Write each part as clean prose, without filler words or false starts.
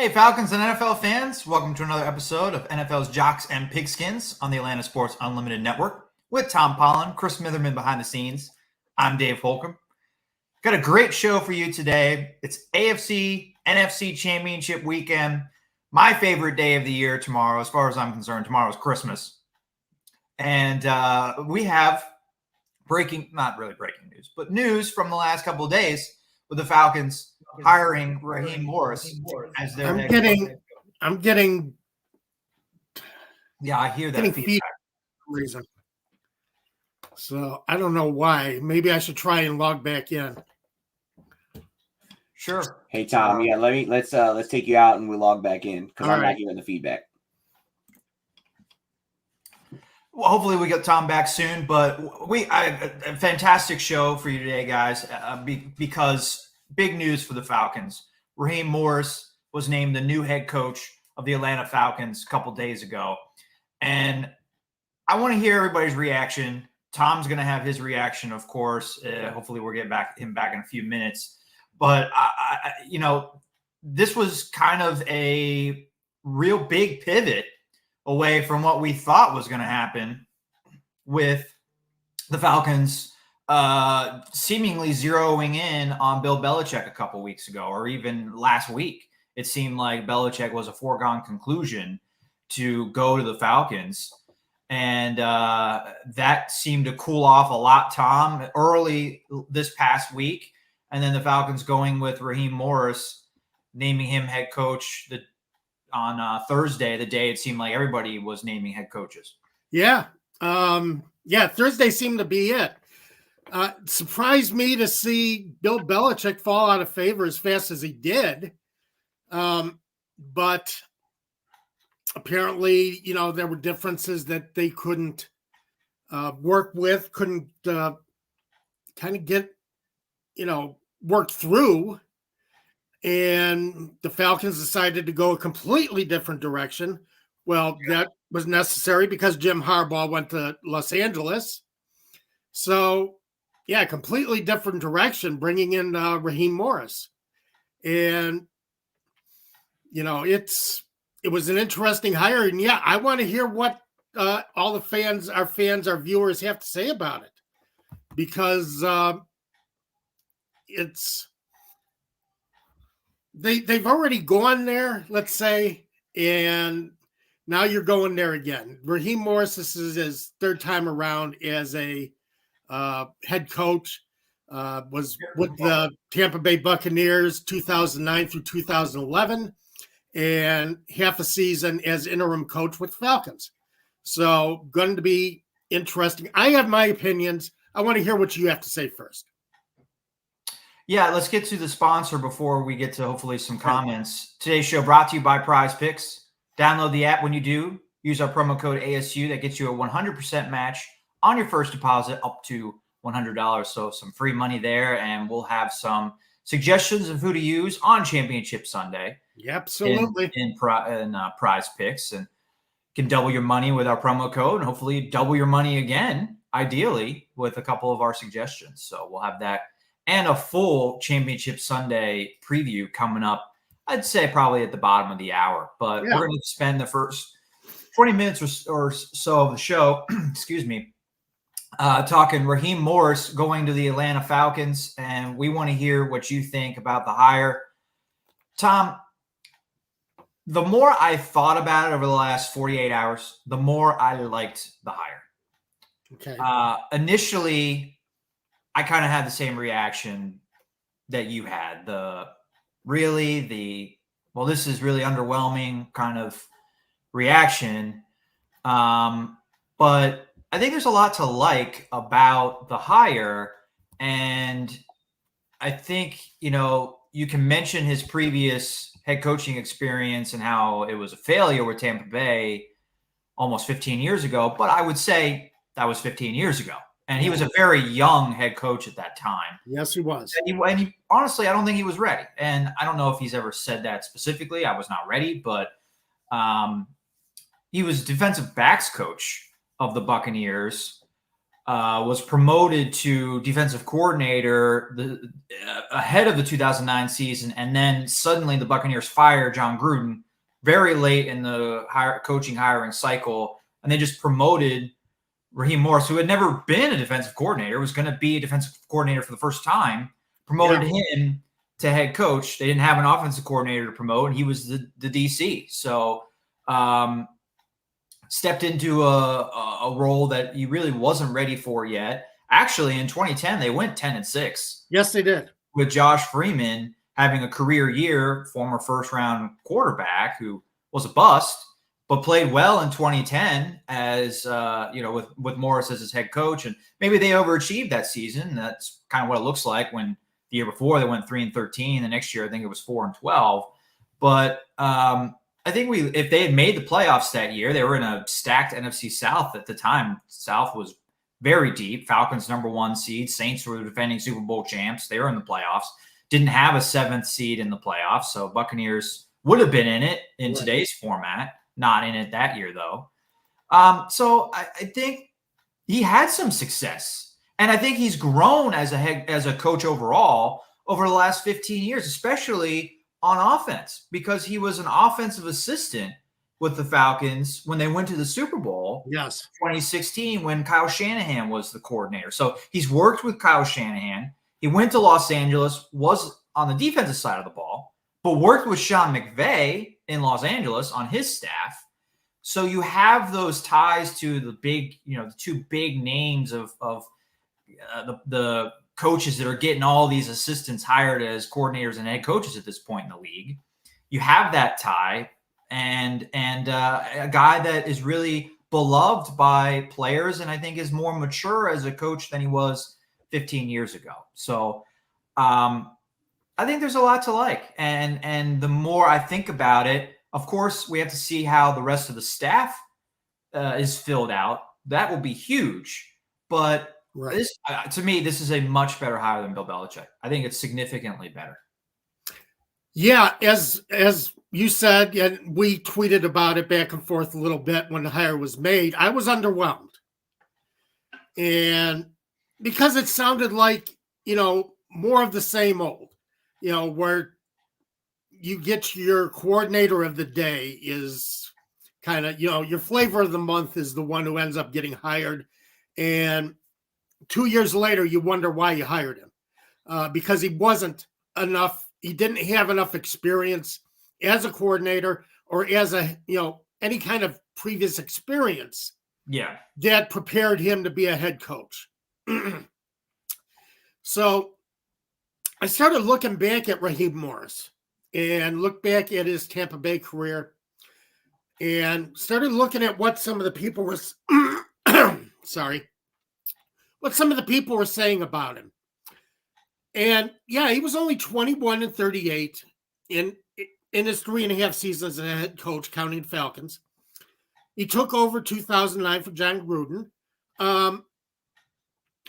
Hey, Falcons and NFL fans, welcome to another episode of NFL's Jocks and Pigskins on the Atlanta Sports Unlimited Network with Tom Pollen, Chris Mitherman behind the scenes. I'm Dave Holcomb. Got a great show for you today. It's AFC, NFC Championship weekend. My favorite day of the year tomorrow, as far as I'm concerned. Tomorrow is Christmas. And we have not really breaking news, but news from the last couple of days with the Falcons hiring Raheem Morris as their head coach. I'm getting. Yeah, I hear that feedback. Reason. So I don't know why. Maybe I should try and log back in. Sure. Hey Tom, let's take you out and we'll log back in because I'm not hearing the feedback. Well, hopefully we get Tom back soon, but a fantastic show for you today, guys, because big news for the Falcons. Raheem Morris was named the new head coach of the Atlanta Falcons a couple days ago. And I want to hear everybody's reaction. Tom's going to have his reaction, of course. Hopefully we'll get him back in a few minutes. But, this was kind of a real big pivot away from what we thought was going to happen with the Falcons seemingly zeroing in on Bill Belichick a couple weeks ago, or even last week. It seemed like Belichick was a foregone conclusion to go to the Falcons. And that seemed to cool off a lot, Tom, early this past week. And then the Falcons going with Raheem Morris, naming him head coach on Thursday, the day it seemed like everybody was naming head coaches. Yeah. Thursday seemed to be it. Surprised me to see Bill Belichick fall out of favor as fast as he did. But apparently, there were differences that they couldn't work with, couldn't kind of get, worked through. And the Falcons decided to go a completely different direction. Well, that was necessary because Jim Harbaugh went to Los Angeles. So, completely different direction, bringing in Raheem Morris. And, it was an interesting hire. And, I want to hear what all the our viewers have to say about it. Because they've already gone there, let's say, and now you're going there again. Raheem Morris, this is his third time around as a head coach, was with the Tampa Bay Buccaneers 2009 through 2011, and half a season as interim coach with Falcons. So going to be interesting. I have my opinions. I want to hear what you have to say first. Yeah, let's get to the sponsor before we get to hopefully some comments. Today's show brought to you by Prize Picks. Download the app when you do. Use our promo code ASU. That gets you a 100% match on your first deposit up to $100. So some free money there, and we'll have some suggestions of who to use on Championship Sunday. Yeah, absolutely. In Prize Picks. And you can double your money with our promo code and hopefully double your money again, ideally, with a couple of our suggestions. So we'll have that. And a full Championship Sunday preview coming up, I'd say probably at the bottom of the hour. But we're going to spend the first 20 minutes or so of the show, talking Raheem Morris going to the Atlanta Falcons. And we want to hear what you think about the hire. Tom, the more I thought about it over the last 48 hours, the more I liked the hire. Okay. Initially, I kind of had the same reaction that you had. This is really underwhelming kind of reaction. But I think there's a lot to like about the hire. And I think, you can mention his previous head coaching experience and how it was a failure with Tampa Bay almost 15 years ago. But I would say that was 15 years ago. And he was a very young head coach at that time. Yes, he was. And he honestly, I don't think he was ready. And I don't know if he's ever said that specifically. I was not ready, but he was defensive backs coach of the Buccaneers was promoted to defensive coordinator ahead of the 2009 season, and then suddenly the Buccaneers fired John Gruden very late in the coaching hiring cycle, and they just promoted Raheem Morris, who had never been a defensive coordinator, was going to be a defensive coordinator for the first time, promoted him to head coach. They didn't have an offensive coordinator to promote, and he was the DC. So stepped into a role that he really wasn't ready for yet. Actually, in 2010, they went 10-6. Yes, they did. With Josh Freeman having a career year, former first-round quarterback who was a bust, but played well in 2010 as with Morris as his head coach, and maybe they overachieved that season. That's kind of what it looks like. When the year before they went 3-13, the next year I think it was 4-12. But I think if they had made the playoffs that year, they were in a stacked NFC South at the time. South was very deep. Falcons #1 seed, Saints were the defending Super Bowl champs. They were in the playoffs. Didn't have a 7th seed in the playoffs, so Buccaneers would have been in it in today's format. Not in it that year, though. So I think he had some success. And I think he's grown as a coach overall over the last 15 years, especially on offense, because he was an offensive assistant with the Falcons when they went to the Super Bowl. Yes. 2016, when Kyle Shanahan was the coordinator. So he's worked with Kyle Shanahan. He went to Los Angeles, was on the defensive side of the ball, but worked with Sean McVay in Los Angeles on his staff. So you have those ties to the big, the two big names of the coaches that are getting all these assistants hired as coordinators and head coaches at this point in the league. You have that tie, and a guy that is really beloved by players, and I think is more mature as a coach than he was 15 years ago. So I think there's a lot to like. And the more I think about it, of course, we have to see how the rest of the staff is filled out. That will be huge. But this, to me, this is a much better hire than Bill Belichick. I think it's significantly better. Yeah, as you said, and we tweeted about it back and forth a little bit when the hire was made, I was underwhelmed. And because it sounded like, more of the same old, where you get your coordinator of the day is kind of, your flavor of the month is the one who ends up getting hired. And 2 years later, you wonder why you hired him, because he wasn't enough. He didn't have enough experience as a coordinator or as any kind of previous experience. Yeah. That prepared him to be a head coach. So I started looking back at Raheem Morris and looked back at his Tampa Bay career and started looking at what some of the people were what some of the people were saying about him. And yeah, he was only 21-38 in his 3.5 seasons as a head coach, counting Falcons. He took over 2009 for John Gruden.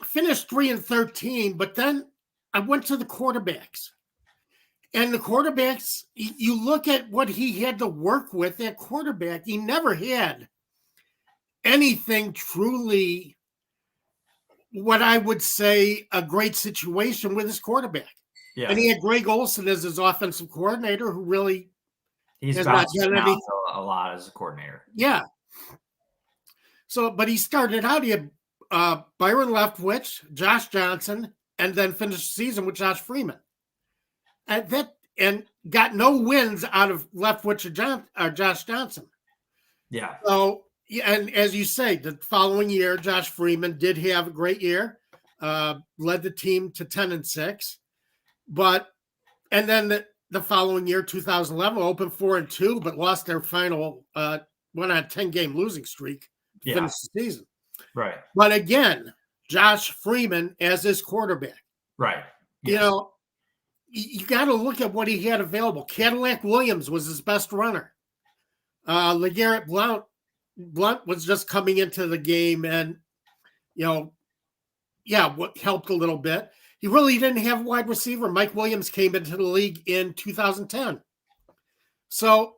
Finished 3-13, but then I went to the quarterbacks. And the quarterbacks, you look at what he had to work with at quarterback, he never had anything truly, what I would say, a great situation with his quarterback. Yeah. And he had Greg Olson as his offensive coordinator, who really has not done anything a lot as a coordinator. Yeah. So, but he started out, he had Byron Leftwich, Josh Johnson, and then finished the season with Josh Freeman. And got no wins out of Leftwich or Josh Johnson. Yeah. So, and as you say, the following year, Josh Freeman did have a great year, led the team to 10-6. And then the following year, 2011, opened 4-2, but lost their final, went on a 10-game losing streak to finish the season. Right. But again, Josh Freeman as his quarterback. Right. Yes. You got to look at what he had available. Cadillac Williams was his best runner. LeGarrette Blount was just coming into the game and, what helped a little bit. He really didn't have a wide receiver. Mike Williams came into the league in 2010. So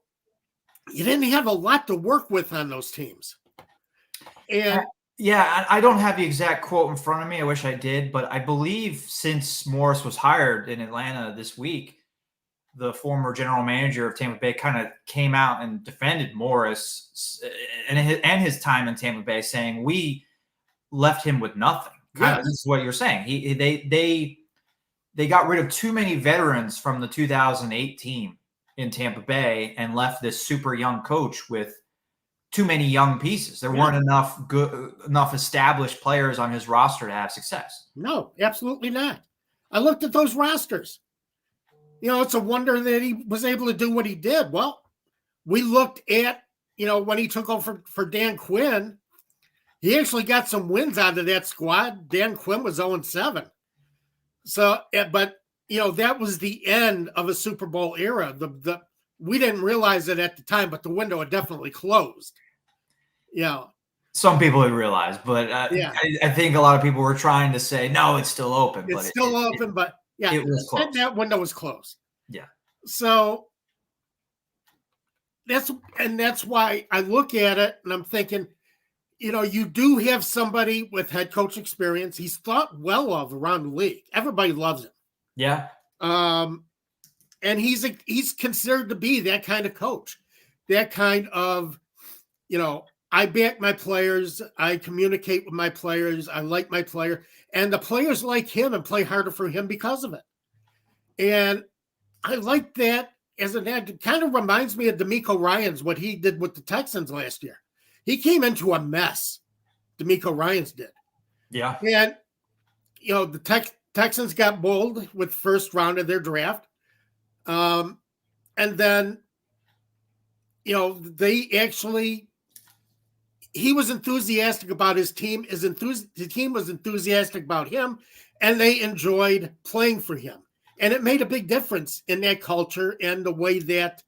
you didn't have a lot to work with on those teams. And Yeah, I don't have the exact quote in front of me. I wish I did, but I believe since Morris was hired in Atlanta this week, the former general manager of Tampa Bay kind of came out and defended Morris and his time in Tampa Bay, saying we left him with nothing. Kind of, this is what you're saying. They got rid of too many veterans from the 2008 team in Tampa Bay and left this super young coach with too many young pieces. There weren't enough established players on his roster to have success. No, absolutely not. I looked at those rosters. It's a wonder that he was able to do what he did. Well, we looked at, when he took over for Dan Quinn, he actually got some wins out of that squad. Dan Quinn was 0-7. So, but, that was the end of a Super Bowl era. We didn't realize it at the time, but the window had definitely closed. Yeah. Some people had realized, but I think a lot of people were trying to say, no, it's still open. It's still open, but yeah, it was closed. That window was closed. Yeah. So that's why I look at it and I'm thinking, you do have somebody with head coach experience. He's thought well of around the league. Everybody loves him. Yeah. And he's considered to be that kind of coach, that kind of, I back my players. I communicate with my players. I like my player. And the players like him and play harder for him because of it. And I like that as an ad. It kind of reminds me of DeMeco Ryans, what he did with the Texans last year. He came into a mess. DeMeco Ryans did. Yeah. And, the Texans got bowled with first round of their draft. And then, he was enthusiastic about his team. The team was enthusiastic about him, and they enjoyed playing for him. And it made a big difference in that culture and the way that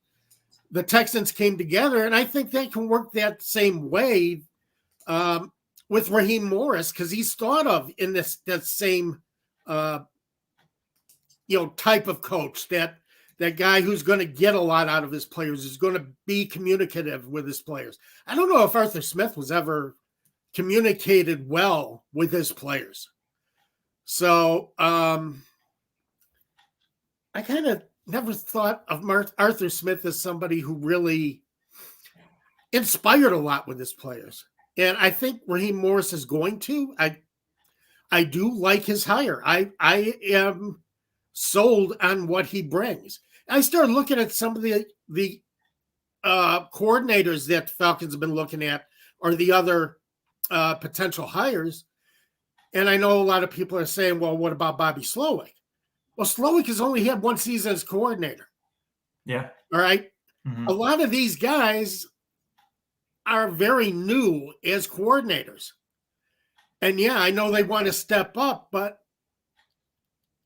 the Texans came together. And I think they can work that same way with Raheem Morris, because he's thought of in that same type of coach, that guy who's going to get a lot out of his players, is going to be communicative with his players. I don't know if Arthur Smith was ever communicated well with his players. So I kind of never thought of Arthur Smith as somebody who really inspired a lot with his players. And I think Raheem Morris is going to. I do like his hire. I am sold on what he brings. I started looking at some of the coordinators that Falcons have been looking at, or the other potential hires. And I know a lot of people are saying, well, what about Bobby Slowick? Well, Slowick has only had one season as coordinator. Yeah. All right. Mm-hmm. A lot of these guys are very new as coordinators. And yeah, I know they want to step up, but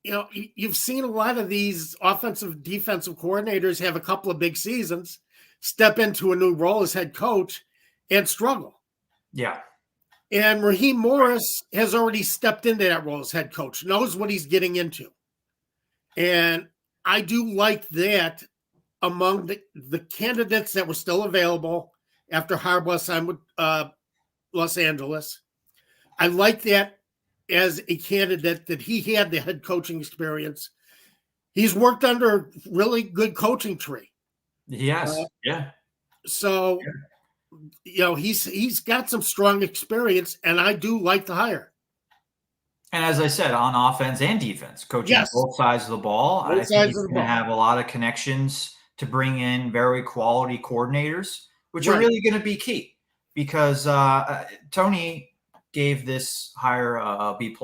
you've seen a lot of these offensive, defensive coordinators have a couple of big seasons, step into a new role as head coach, and struggle. Yeah. And Raheem Morris has already stepped into that role as head coach, knows what he's getting into. And I do like that among the candidates that were still available after Harbaugh signed with Los Angeles. I like that as a candidate, that he had the head coaching experience. He's worked under a really good coaching tree. Yes. Yeah. So, he's got some strong experience, and I do like the hire. And as I said, on offense and defense, coaching both sides of the ball. I think he's going to have a lot of connections to bring in very quality coordinators, which are really going to be key, because Tony gave this hire a B+.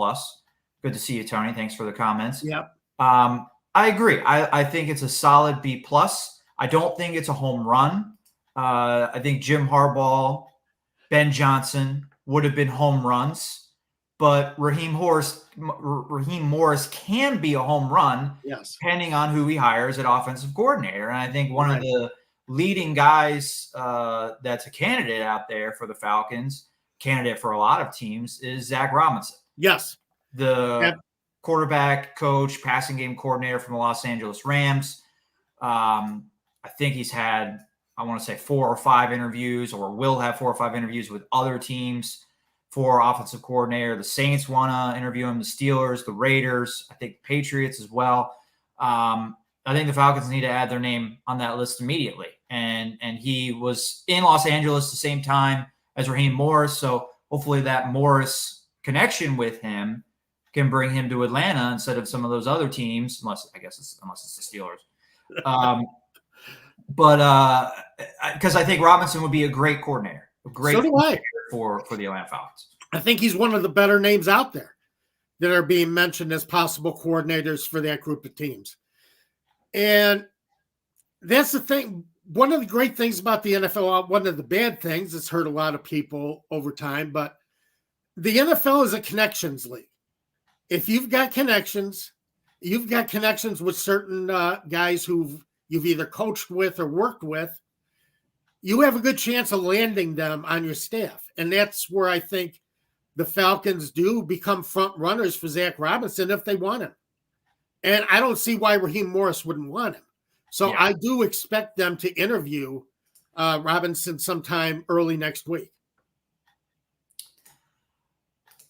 Good to see you, Tony. Thanks for the comments. Yeah. I agree. I think it's a solid B+. I don't think it's a home run. I think Jim Harbaugh, Ben Johnson would have been home runs, but Raheem Morris can be a home run, depending on who he hires at offensive coordinator. And I think one of the leading guys that's a candidate out there for the Falcons, candidate for a lot of teams, is Zach Robinson. Yes. The quarterback coach, passing game coordinator from the Los Angeles Rams. I think he's had, I want to say 4 or 5 interviews, or will have 4 or 5 interviews with other teams for offensive coordinator. The Saints want to interview him, the Steelers, the Raiders, I think the Patriots as well. I think the Falcons need to add their name on that list immediately. And he was in Los Angeles the same time as Raheem Morris, so hopefully that Morris connection with him can bring him to Atlanta instead of some of those other teams, unless it's the Steelers. But because I think Robinson would be a great coordinator, for the Atlanta Falcons. I think he's one of the better names out there that are being mentioned as possible coordinators for that group of teams. And that's the thing. One of the great things about the NFL, one of the bad things that's hurt a lot of people over time, but the NFL is a connections league. If you've got connections with certain guys who you've either coached with or worked with, you have a good chance of landing them on your staff. And that's where I think the Falcons do become front runners for Zach Robinson if they want him. And I don't see why Raheem Morris wouldn't want him. So I do expect them to interview Robinson sometime early next week.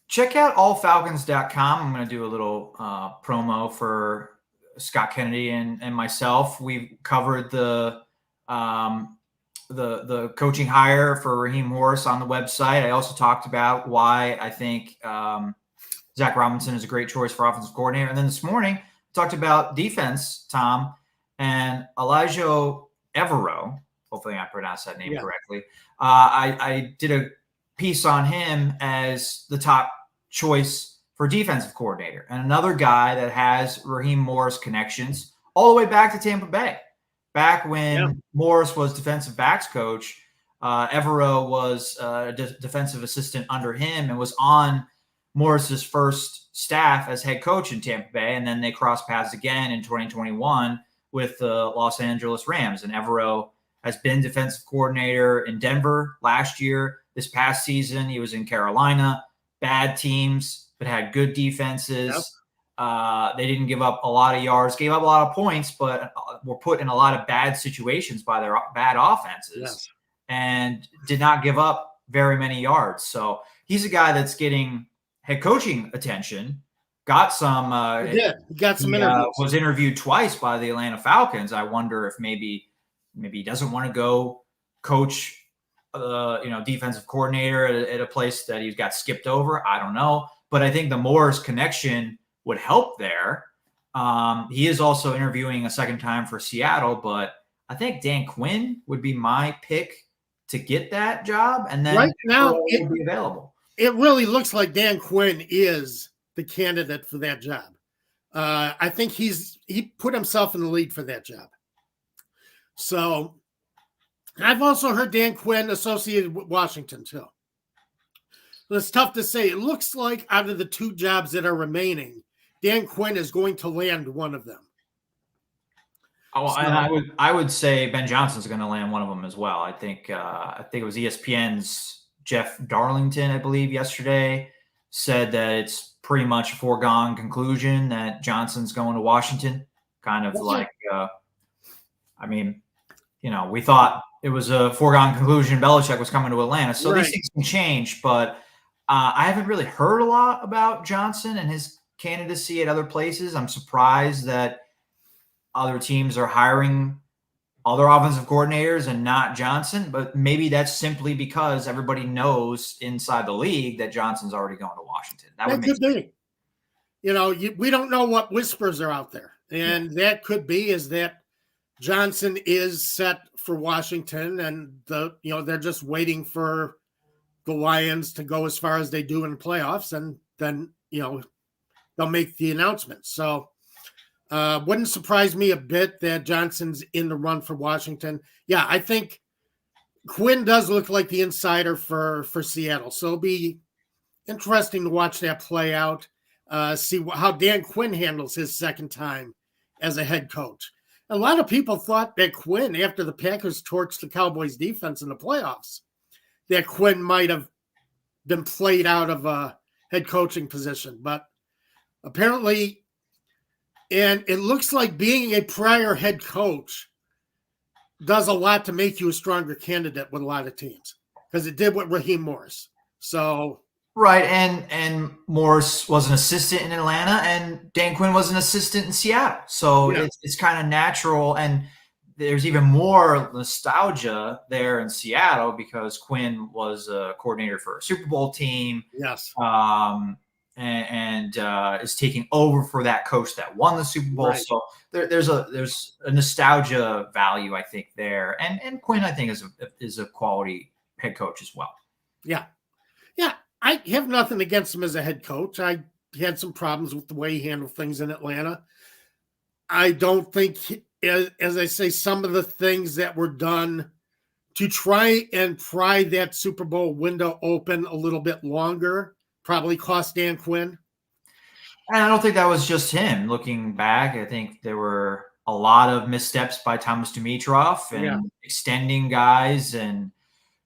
Check out allfalcons.com. I'm going to do a little promo for Scott Kennedy and myself. We've covered the coaching hire for Raheem Morris on the website. I also talked about why I think Zach Robinson is a great choice for offensive coordinator. And then this morning, I talked about defense, Tom, and Elijah Evero. Hopefully I pronounced that name correctly. I did a piece on him as the top choice for defensive coordinator, and another guy that has Raheem Morris connections all the way back to Tampa Bay. Back when Morris was defensive backs coach, Evero was a defensive assistant under him and was on Morris's first staff as head coach in Tampa Bay. And then they crossed paths again in 2021 with the Los Angeles Rams. And Evero has been defensive coordinator in Denver last year. This past season, he was in Carolina. Bad teams, but had good defenses. They didn't give up a lot of yards, gave up a lot of points, but were put in a lot of bad situations by their bad offenses and did not give up very many yards. So he's a guy that's getting head coaching attention. Got some. He got some interviews. Was interviewed twice by the Atlanta Falcons. I wonder if maybe he doesn't want to go coach defensive coordinator at a place that he's got skipped over. I don't know. But I think the Morris connection would help there. He is also interviewing a second time for Seattle, but I think Dan Quinn would be my pick to get that job. And then right now it would be available. It really looks like Dan Quinn is the candidate for that job. I think he put himself in the lead for that job. So I've also heard Dan Quinn associated with Washington too. So it's tough to say. It looks like out of the two jobs that are remaining, Dan Quinn is going to land one of them. Oh, so, and I would say Ben Johnson's going to land one of them as well. I think it was ESPN's Jeff Darlington, I believe, yesterday said that it's pretty much a foregone conclusion that Johnson's going to Washington. Kind of we thought it was a foregone conclusion Belichick was coming to Atlanta. So these things can change, but I haven't really heard a lot about Johnson and his candidacy at other places. I'm surprised that other teams are hiring other offensive coordinators and not Johnson, but maybe that's simply because everybody knows inside the league that Johnson's already going to Washington. That could be. We don't know what whispers are out there, and that could be is that Johnson is set for Washington, and they're just waiting for the Lions to go as far as they do in the playoffs, and then they'll make the announcement. So wouldn't surprise me a bit that Johnson's in the run for Washington. Yeah, I think Quinn does look like the insider for Seattle. So it'll be interesting to watch that play out, see how Dan Quinn handles his second time as a head coach. A lot of people thought that Quinn, after the Packers torched the Cowboys defense in the playoffs, that Quinn might have been played out of a head coaching position. But apparently, and it looks like being a prior head coach does a lot to make you a stronger candidate with a lot of teams, because it did with Raheem Morris. So Right, and Morris was an assistant in Atlanta, and Dan Quinn was an assistant in Seattle. So Yeah. it's kind of natural, and there's even more nostalgia there in Seattle because Quinn was a coordinator for a Super Bowl team, Yes. and is taking over for that coach that won the Super Bowl. Right. So there's a nostalgia value, I think, there, and Quinn, I think, is a quality head coach as well. Yeah. Yeah. I have nothing against him as a head coach. I had some problems with the way he handled things in Atlanta. I don't think, as I say, some of the things that were done to try and pry that Super Bowl window open a little bit longer probably cost Dan Quinn. And I don't think that was just him. Looking back, I think there were a lot of missteps by Thomas Dimitroff and extending guys and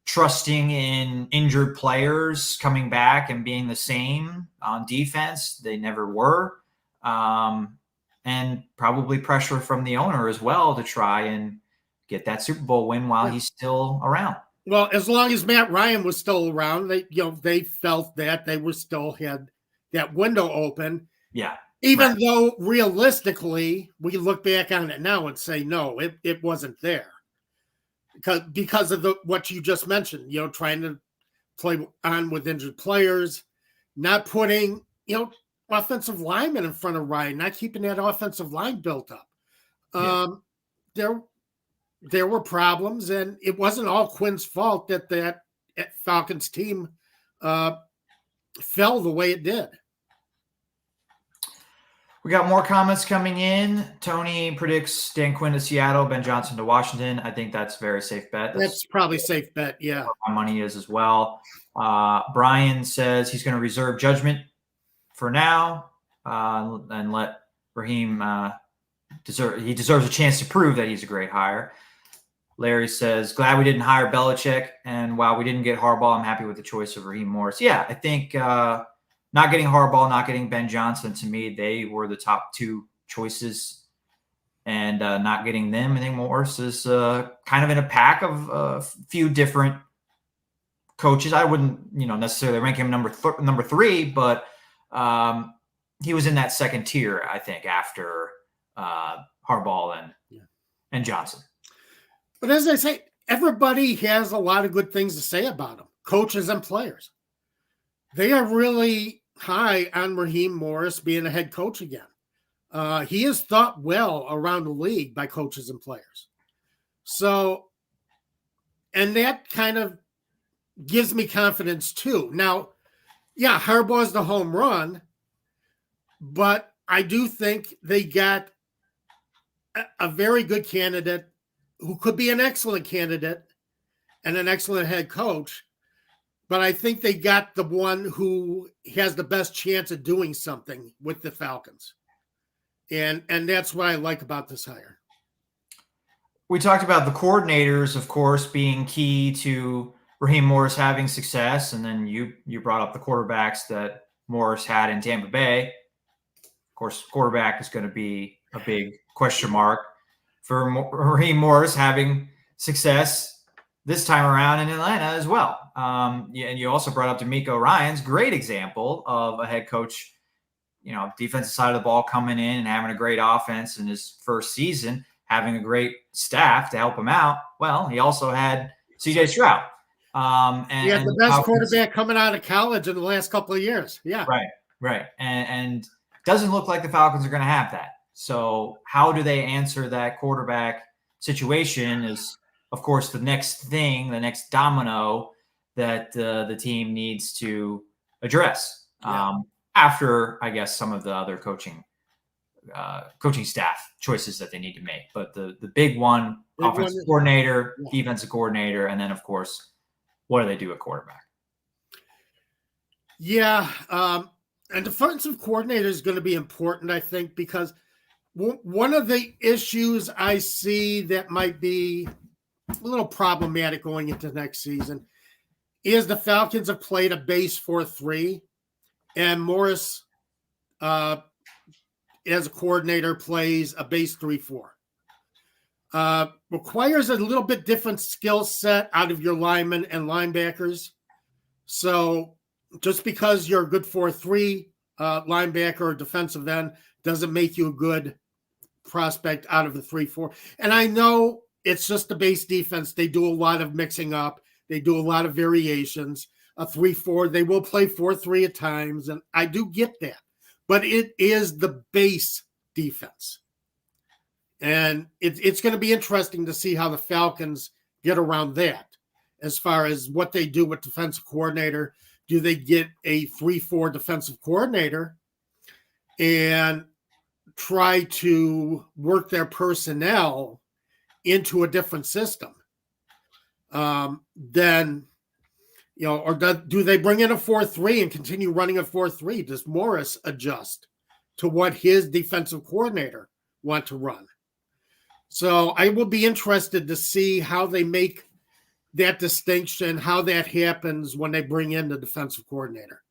trusting in injured players coming back and being the same on defense. They never were. And probably pressure from the owner as well to try and get that Super Bowl win while he's still around. Well, as long as Matt Ryan was still around, they felt that they were still had that window open. Yeah. Even though realistically, we look back on it now and say, no, it wasn't there. Because of what you just mentioned, trying to play on with injured players, not putting, offensive linemen in front of Ryan, not keeping that offensive line built up. There were problems, and it wasn't all Quinn's fault that Falcons team fell the way it did. We got more comments coming in. Tony predicts Dan Quinn to Seattle, Ben Johnson to Washington. I think that's a very safe bet. That's probably a safe bet, yeah. Where my money is as well. Brian says he's going to reserve judgment for now and let Raheem he deserves a chance to prove that he's a great hire. Larry says, glad we didn't hire Belichick, and while we didn't get Harbaugh, I'm happy with the choice of Raheem Morris. Yeah, I think not getting Harbaugh, not getting Ben Johnson, to me, they were the top two choices. And not getting them, I think Morris is kind of in a pack of a few different coaches. I wouldn't, necessarily rank him number 3, but he was in that second tier, I think, after Harbaugh and Johnson. But as I say, everybody has a lot of good things to say about him, coaches and players. They are really high on Raheem Morris being a head coach again. He is thought well around the league by coaches and players. So, and that kind of gives me confidence too. Now, yeah, Harbaugh's the home run, but I do think they got a very good candidate who could be an excellent candidate and an excellent head coach. But I think they got the one who has the best chance of doing something with the Falcons. And that's what I like about this hire. We talked about the coordinators, of course, being key to Raheem Morris having success. And then you brought up the quarterbacks that Morris had in Tampa Bay. Of course, quarterback is going to be a big question mark for Raheem Morris having success this time around in Atlanta as well. And you also brought up DeMeco Ryans, great example of a head coach, defensive side of the ball coming in and having a great offense in his first season, having a great staff to help him out. Well, he also had C.J. Stroud. He had the best quarterback coming out of college in the last couple of years. Yeah. Right. And doesn't look like the Falcons are going to have that. So how do they answer that quarterback situation is, of course, the next domino that the team needs to address after, I guess, some of the other coaching staff choices that they need to make. But the big one, offensive coordinator, defensive coordinator, and then, of course, what do they do at quarterback? Yeah. And defensive coordinator is going to be important, I think, because one of the issues I see that might be a little problematic going into next season is the Falcons have played a base 4-3, and Morris, as a coordinator, plays a base 3-4. Requires a little bit different skill set out of your linemen and linebackers. So just because you're a good 4-3 linebacker or defensive end doesn't make you a good prospect out of the 3-4. And I know it's just the base defense. They do a lot of mixing up. They do a lot of variations. A 3-4, they will play 4-3 at times, and I do get that. But it is the base defense. And it's going to be interesting to see how the Falcons get around that as far as what they do with defensive coordinator. Do they get a 3-4 defensive coordinator and try to work their personnel into a different system? Then, or do they bring in a 4-3 and continue running a 4-3? Does Morris adjust to what his defensive coordinator want to run? So I will be interested to see how they make that distinction, how that happens when they bring in the defensive coordinator.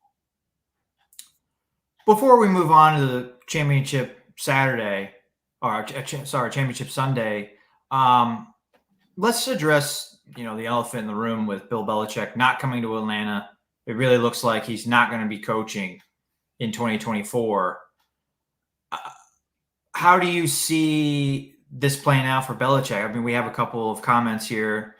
Before we move on to the championship Saturday, or championship Sunday, let's address, the elephant in the room with Bill Belichick not coming to Atlanta. It really looks like he's not going to be coaching in 2024. How do you see this playing out for Belichick? I mean, we have a couple of comments here.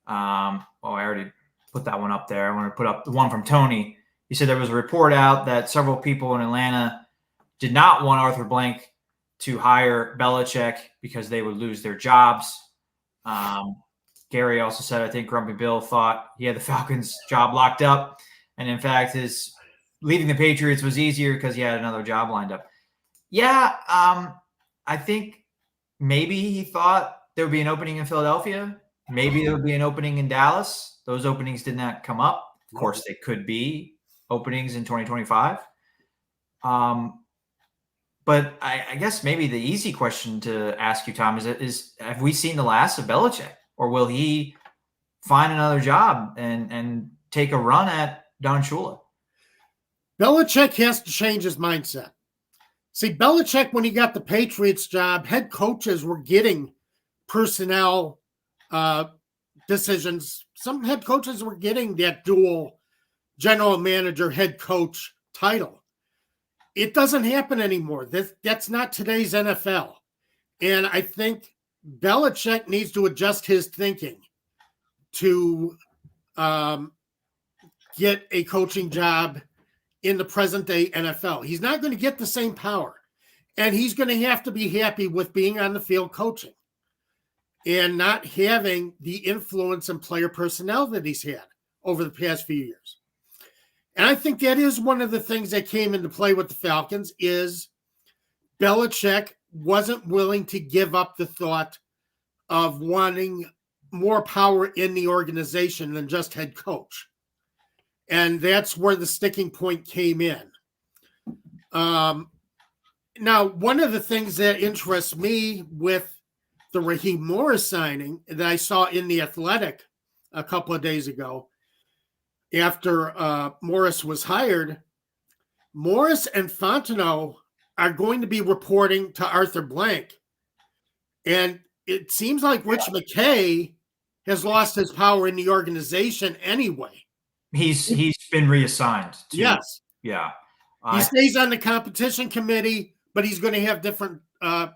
I already put that one up there. I want to put up the one from Tony. He said there was a report out that several people in Atlanta did not want Arthur Blank to hire Belichick because they would lose their jobs. Gary also said, I think Grumpy Bill thought he had the Falcons job locked up. And in fact, his leaving the Patriots was easier because he had another job lined up. Yeah, I think maybe he thought there would be an opening in Philadelphia. Maybe there would be an opening in Dallas. Those openings did not come up. Of course, they could be openings in 2025. But I guess maybe the easy question to ask you, Tom, is have we seen the last of Belichick? Or will he find another job and take a run at Don Shula? Belichick has to change his mindset. See, Belichick, when he got the Patriots job, head coaches were getting personnel decisions. Some head coaches were getting that dual general manager, head coach title. It doesn't happen anymore. That's not today's NFL. And I think Belichick needs to adjust his thinking to get a coaching job in the present day NFL. He's not going to get the same power. And he's going to have to be happy with being on the field coaching and not having the influence and player personnel that he's had over the past few years. And I think that is one of the things that came into play with the Falcons is Belichick wasn't willing to give up the thought of wanting more power in the organization than just head coach. And that's where the sticking point came in. Now, one of the things that interests me with the Raheem Morris signing that I saw in The Athletic a couple of days ago, after Morris was hired, Morris and Fontenot are going to be reporting to Arthur Blank. And it seems like Rich McKay has lost his power in the organization anyway. He's been reassigned. Yes. Yeah. He stays on the competition committee, but he's going to have different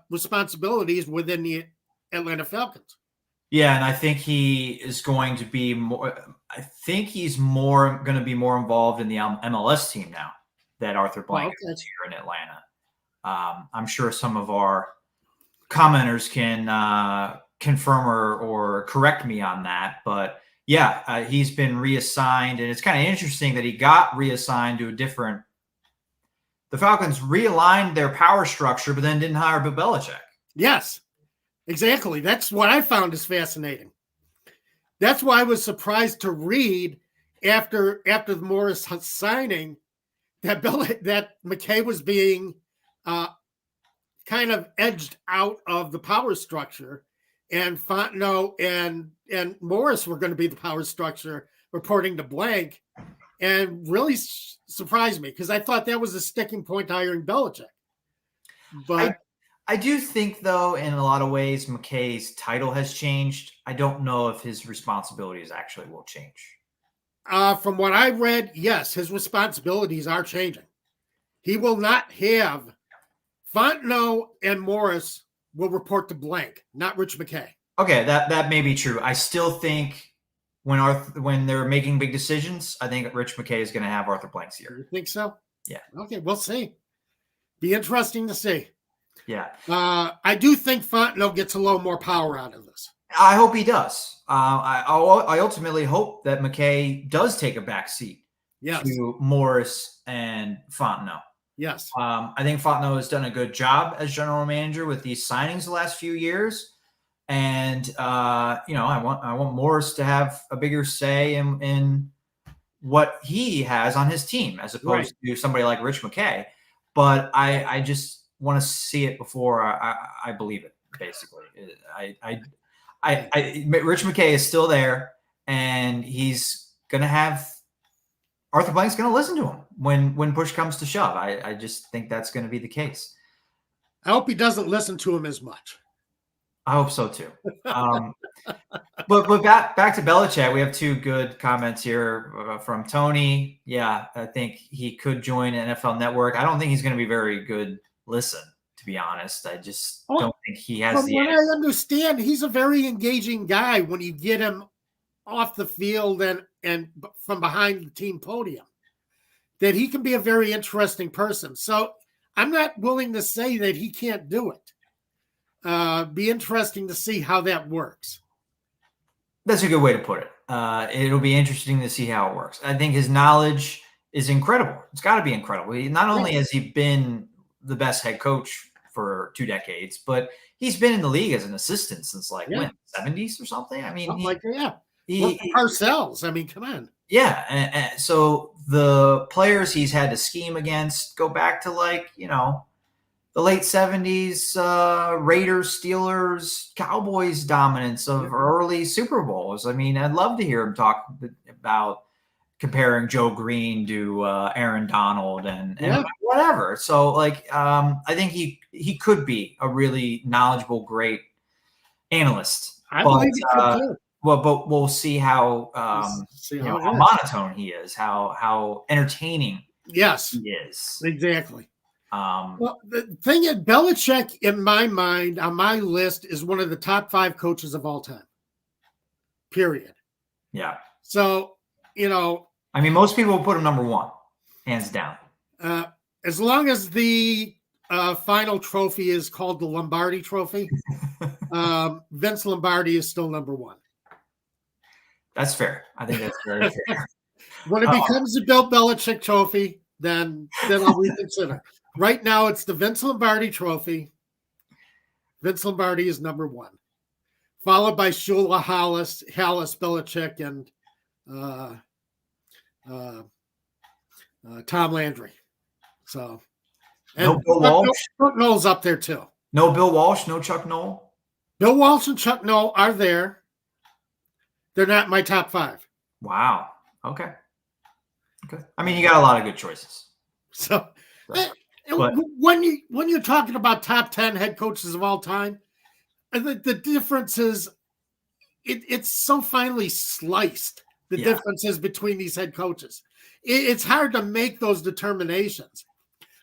responsibilities within the Atlanta Falcons. Yeah, and I think he is going to be more. I think he's going to be more involved in the MLS team now that Arthur Blank is here in Atlanta. I'm sure some of our commenters can confirm or correct me on that, but yeah, he's been reassigned, and it's kind of interesting that he got reassigned to a different. The Falcons realigned their power structure, but then didn't hire Bill Belichick. Yes, exactly. That's what I found is fascinating. That's why I was surprised to read after the Morris signing that McKay was being kind of edged out of the power structure, and Fontenot and Morris were going to be the power structure reporting to Blank, and really surprised me because I thought that was a sticking point to hiring Belichick. But I do think, though, in a lot of ways, McKay's title has changed. I don't know if his responsibilities actually will change. From what I read, yes, his responsibilities are changing. He will not have Fontenot and Morris will report to Blank, not Rich McKay. Okay, that may be true. I still think when they're making big decisions, I think Rich McKay is going to have Arthur Blank's ear. You think so? Yeah. Okay, we'll see. Be interesting to see. Yeah. I do think Fontenot gets a little more power out of this. I hope he does. I ultimately hope that McKay does take a back seat to Morris and Fontenot. Yes. I think Fontenot has done a good job as general manager with these signings the last few years. And I want Morris to have a bigger say in what he has on his team as opposed to somebody like Rich McKay. But I just want to see it before I believe it. Basically, Rich McKay is still there, and he's gonna have Arthur Blank's gonna listen to him when push comes to shove. I just think that's going to be the case. I hope he doesn't listen to him as much. I hope so too. But back to Belichick, we have two good comments here from Tony. Yeah, I think he could join NFL Network. I don't think he's going to be very good listen, to be honest. I just don't think he has From what I understand, he's a very engaging guy when you get him off the field and from behind the team podium, that he can be a very interesting person. So I'm not willing to say that he can't do it. Be interesting to see how that works. That's a good way to put it. It'll be interesting to see how it works. I think his knowledge is incredible. It's got to be incredible. Not only has he been the best head coach for 2 decades, but he's been in the league as an assistant since when, 70s or something? I mean, Parcells. I mean, come on. Yeah. And so the players he's had to scheme against go back to the late 70s, Raiders, Steelers, Cowboys dominance of early Super Bowls. I mean, I'd love to hear him talk about comparing Joe Green to Aaron Donald and whatever. So I think he could be a really knowledgeable, great analyst. I believe he could too. But we'll see how how monotone he is, how entertaining he is. Exactly. Well, the thing is, Belichick, in my mind, on my list, is one of the top 5 coaches of all time. Period. Yeah. So, I mean, most people will put him number 1, hands down. As long as the final trophy is called the Lombardi Trophy, Vince Lombardi is still number 1. That's fair. I think that's very fair. When it becomes the Bill Belichick Trophy, then I'll reconsider. Right now, it's the Vince Lombardi Trophy. Vince Lombardi is number 1, followed by Shula, Hallis, Belichick, and Tom Landry. So, and no Bill Walsh. Chuck Noll's up there too. No Bill Walsh. No Chuck Noll. Bill Walsh and Chuck Noll are there. They're not my top 5. Wow. Okay. I mean, you got a lot of good choices. So. When you're talking about top 10 head coaches of all time, the difference is it's so finely sliced. The differences between these head coaches, it's hard to make those determinations.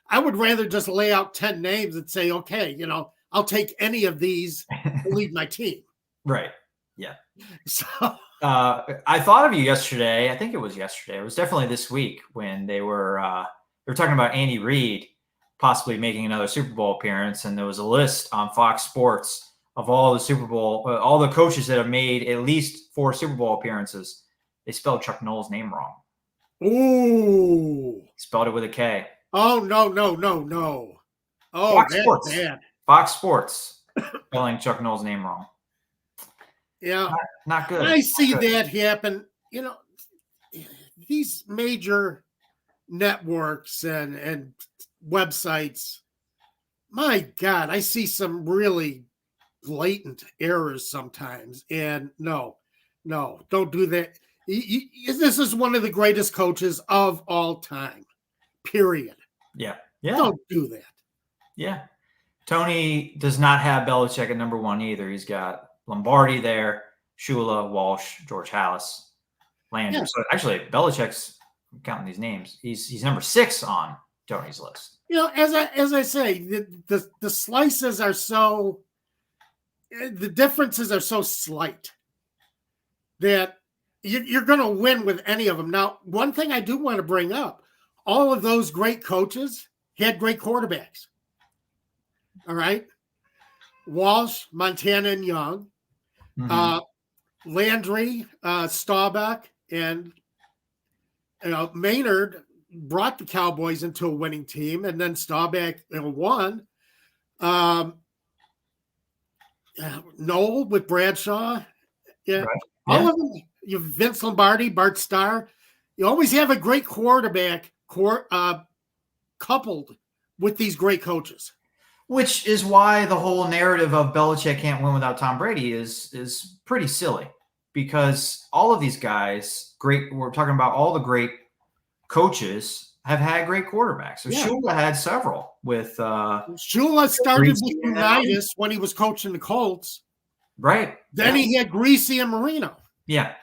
I would rather just lay out 10 names and say, okay, I'll take any of these to lead my team. Right. Yeah. So I thought of you yesterday. I think it was yesterday. It was definitely this week when they were talking about Andy Reid possibly making another Super Bowl appearance, and there was a list on Fox Sports of all the coaches that have made at least 4 Super Bowl appearances. They spelled Chuck Noll's name wrong. Ooh. Spelled it with a K. Oh, no. Oh, Fox Sports. Bad. Fox Sports spelling Chuck Noll's name wrong. Yeah. Not good. I see that happen. These major networks and websites, my God, I see some really blatant errors sometimes. And no, don't do that. This is one of the greatest coaches of all time, period. Yeah. Don't do that. Yeah. Tony does not have Belichick at number 1 either. He's got Lombardi there, Shula, Walsh, George Hallis. Landry. Yeah. So actually, Belichick's I'm counting these names. He's number 6 on Tony's list. As I say, the slices are so, the differences are so slight that you're going to win with any of them. Now, one thing I do want to bring up, all of those great coaches had great quarterbacks. All right. Walsh, Montana, and Young, Landry, Staubach, and Maynard brought the Cowboys into a winning team, and then Staubach won. Noel with Bradshaw. Yeah. Right. All of them. You have Vince Lombardi, Bart Starr. You always have a great quarterback coupled with these great coaches. Which is why the whole narrative of Belichick can't win without Tom Brady is pretty silly, because all of these guys, we're talking about all the great coaches have had great quarterbacks. So Shula had several with Shula started with Unitas when he was coaching the Colts. Right. Then he had Greasy and Marino. Yeah.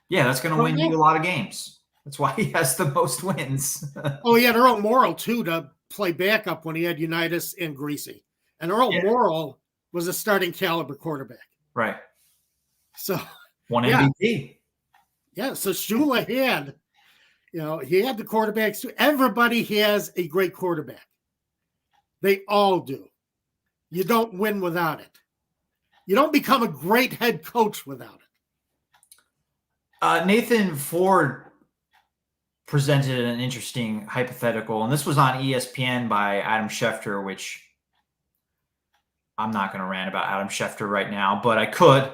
Yeah, that's going to win you a lot of games. That's why he has the most wins. He had Earl Morrall, too, to play backup when he had Unitas and Greasy. And Earl Morrall was a starting caliber quarterback. Right. So one MVP. Yeah, so Shula had, he had the quarterbacks too. Everybody has a great quarterback. They all do. You don't win without it. You don't become a great head coach without it. Nathan Ford presented an interesting hypothetical, and this was on ESPN by Adam Schefter, which I'm not going to rant about Adam Schefter right now, but I could,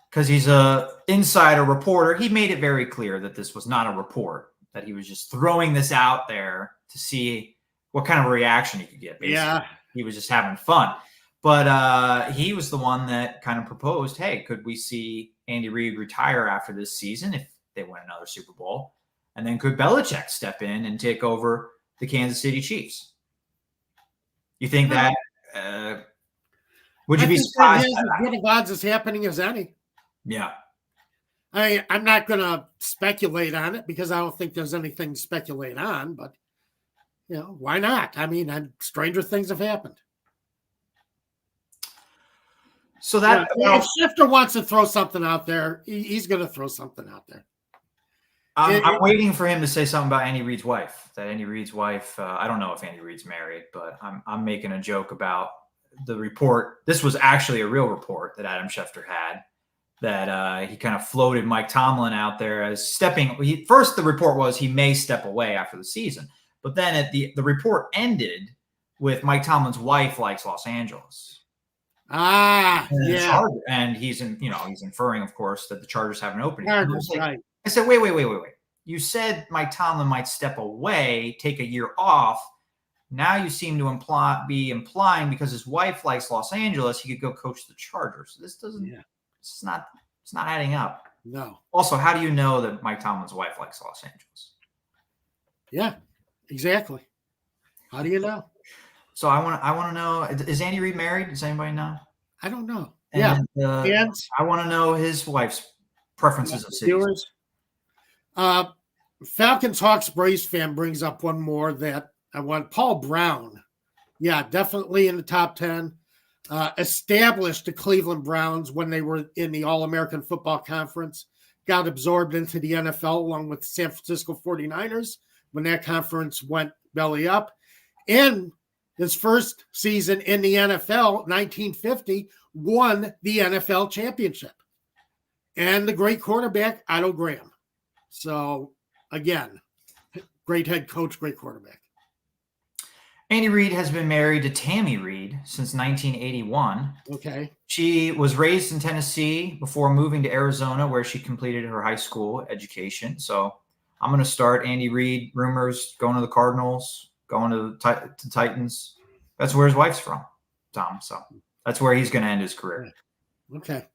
because he's a insider reporter. He made it very clear that this was not a report, that he was just throwing this out there to see what kind of a reaction he could get. Basically. Yeah. He was just having fun. But he was the one that kind of proposed, hey, could we see Andy Reid retire after this season if they win another Super Bowl? And then could Belichick step in and take over the Kansas City Chiefs? You think that would you be surprised? As good of odds is happening as any. Yeah. I'm not going to speculate on it because I don't think there's anything to speculate on, but why not? I mean, stranger things have happened. So that if Schefter wants to throw something out there, he's going to throw something out there. I'm waiting for him to say something about Andy Reid's wife. That Andy Reid's wife, I don't know if Andy Reid's married, but I'm making a joke about the report. This was actually a real report that Adam Schefter had, that he kind of floated Mike Tomlin out there as stepping. First, the report was he may step away after the season, but then the report ended with Mike Tomlin's wife likes Los Angeles. And he's inferring, of course, that the Chargers have an opening. Right. I said, wait. You said Mike Tomlin might step away, take a year off. Now you seem to be implying because his wife likes Los Angeles, he could go coach the Chargers. This doesn't. Yeah. It's not adding up. No. Also, how do you know that Mike Tomlin's wife likes Los Angeles? Yeah, exactly. How do you know? So I want to know, is Andy Reid married? Does anybody know? I don't know. And I want to know his wife's preferences of cities. Falcons Hawks Braves fan brings up one more that I want. Paul Brown. Yeah, definitely in the top 10. Established the Cleveland Browns when they were in the All-American Football Conference. Got absorbed into the NFL along with the San Francisco 49ers when that conference went belly up. And his first season in the NFL, 1950, won the NFL championship. And the great quarterback, Otto Graham. So, again, great head coach, great quarterback. Andy Reid has been married to Tammy Reid since 1981. Okay. She was raised in Tennessee before moving to Arizona, where she completed her high school education. So I'm going to start Andy Reid rumors going to the Cardinals, going to the Titans. That's where his wife's from, Tom. So that's where he's going to end his career. Okay.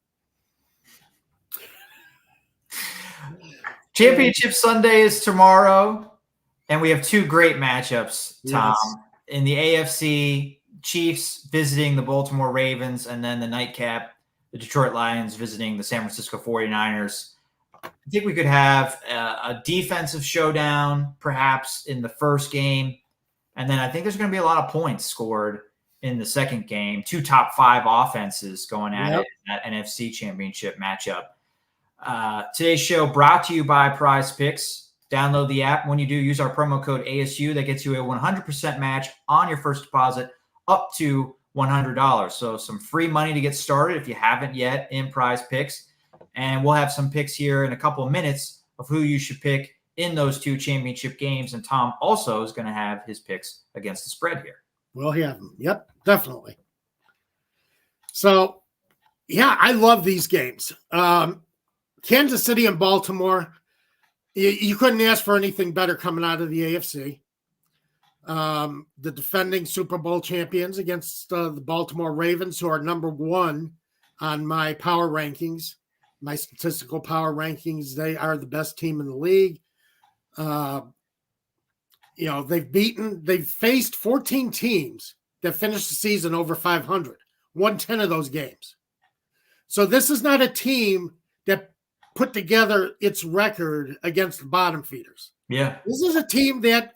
Championship Sunday is tomorrow, and we have two great matchups, Tom. Yes. In the AFC, Chiefs visiting the Baltimore Ravens, and then the nightcap, the Detroit Lions visiting the San Francisco 49ers. I think we could have a defensive showdown perhaps in the first game. And then I think there's going to be a lot of points scored in the second game. Two top 5 offenses going at it in that NFC Championship matchup. Today's show brought to you by Prize Picks. Download the app. When you do, use our promo code ASU. That gets you a 100% match on your first deposit up to $100. So some free money to get started if you haven't yet in Prize Picks. And we'll have some picks here in a couple of minutes of who you should pick in those 2 championship games. And Tom also is going to have his picks against the spread here. We'll have them. Yep, definitely. So, yeah, I love these games. Kansas City and Baltimore, you couldn't ask for anything better coming out of the AFC. The defending Super Bowl champions against the Baltimore Ravens, who are number 1 on my power rankings, my statistical power rankings. They are the best team in the league. They've faced 14 teams that finished the season over 500, won 10 of those games. So this is not a team that put together its record against the bottom feeders. Yeah. This is a team that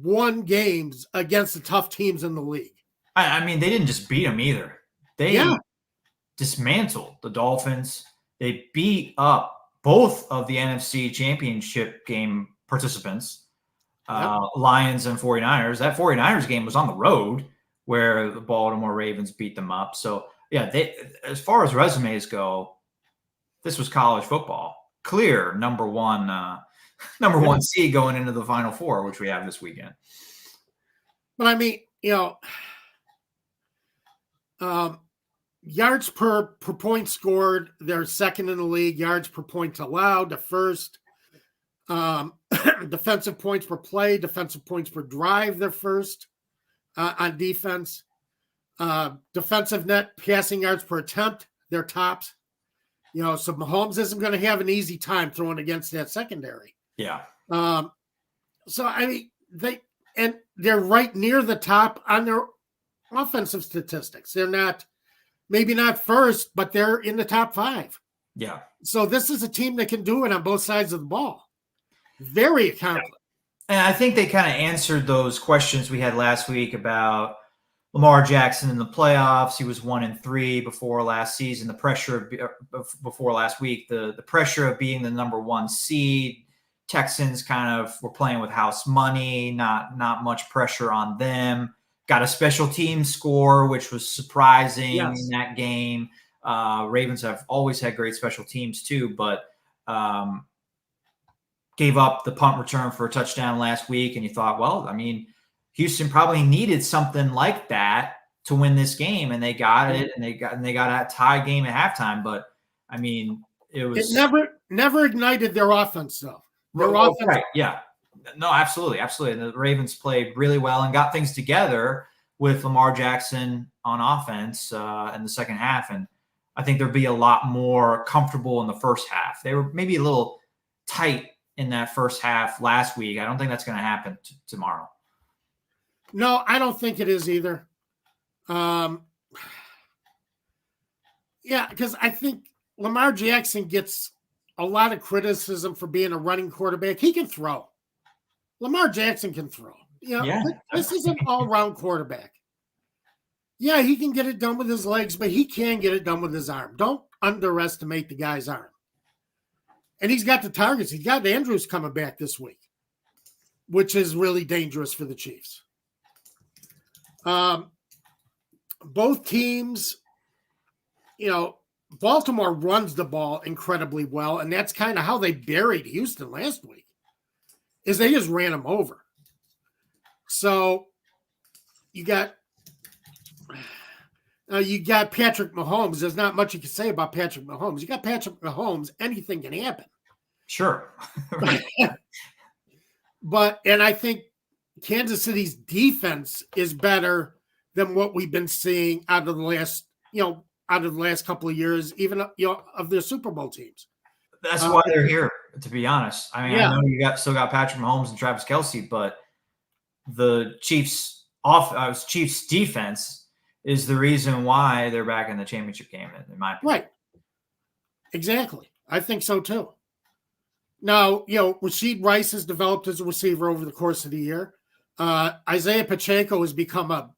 won games against the tough teams in the league. I mean, they didn't just beat them either. They dismantled the Dolphins. They beat up both of the NFC Championship game participants, Lions and 49ers. That 49ers game was on the road where the Baltimore Ravens beat them up. So, yeah, as far as resumes go, this was college football. Clear number one seed going into the Final Four, which we have this weekend. But I mean, yards per point scored, they're second in the league. Yards per point allowed, the first. Defensive points per play, defensive points per drive, they're first on defense. Defensive net passing yards per attempt, they're tops. So Mahomes isn't going to have an easy time throwing against that secondary. Yeah. So I mean, they're right near the top on their offensive statistics. They're maybe not first, but they're in the top 5. Yeah. So this is a team that can do it on both sides of the ball. Very accomplished. And I think they kind of answered those questions we had last week about Lamar Jackson in the playoffs. He was 1-3 before last season. The pressure before last week, the pressure of being the number 1 seed. Texans kind of were playing with house money, not much pressure on them. Got a special team score, which was surprising in that game. Ravens have always had great special teams too, but gave up the punt return for a touchdown last week. And you thought, well, I mean, Houston probably needed something like that to win this game, and they got it, and they got a tie game at halftime. But I mean, it never ignited their offense though. Right. Yeah. No, absolutely. And the Ravens played really well and got things together with Lamar Jackson on offense in the second half. And I think there'd be a lot more comfortable in the first half. They were maybe a little tight in that first half last week. I don't think that's going to happen tomorrow. No, I don't think it is either. Because I think Lamar Jackson gets a lot of criticism for being a running quarterback. He can throw. Lamar Jackson can throw. This is an all-round quarterback. Yeah, he can get it done with his legs, but he can get it done with his arm. Don't underestimate the guy's arm. And he's got the targets. He's got Andrews coming back this week, which is really dangerous for the Chiefs. Both teams, Baltimore runs the ball incredibly well, and that's kind of how they buried Houston last week, is they just ran them over. So you got Patrick Mahomes. There's not much you can say about Patrick Mahomes. You got Patrick Mahomes, anything can happen. Sure. And I think Kansas City's defense is better than what we've been seeing out of the last couple of years, even of their Super Bowl teams. That's why they're here, to be honest. I mean, I know you still got Patrick Mahomes and Travis Kelce, but the Chiefs defense is the reason why they're back in the championship game, in my opinion. Right. Exactly. I think so too. Now, Rashid Rice has developed as a receiver over the course of the year. Isaiah Pacheco has become a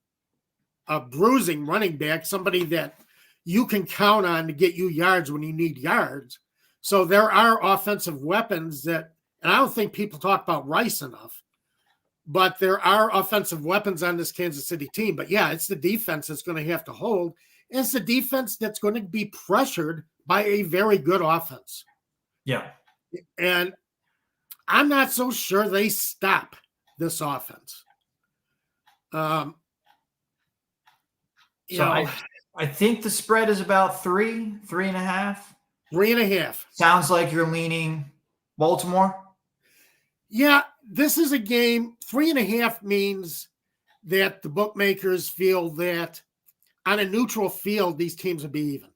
bruising running back, somebody that you can count on to get you yards when you need yards. So there are offensive weapons and I don't think people talk about Rice enough, but there are offensive weapons on this Kansas City team. But yeah, it's the defense that's going to have to hold. And it's the defense that's going to be pressured by a very good offense. Yeah. And I'm not so sure they stop this offense. I think the spread is about 3.5. 3.5. Sounds like you're leaning Baltimore. Yeah, this is a game. 3.5 means that the bookmakers feel that on a neutral field, these teams will be even.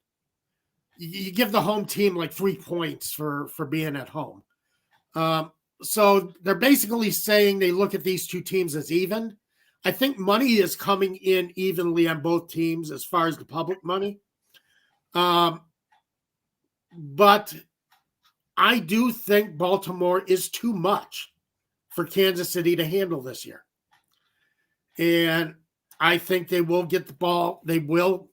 You give the home team like 3 points for being at home. So they're basically saying they look at these two teams as even. I think money is coming in evenly on both teams as far as the public money. But I do think Baltimore is too much for Kansas City to handle this year. And I think they will get the ball. They will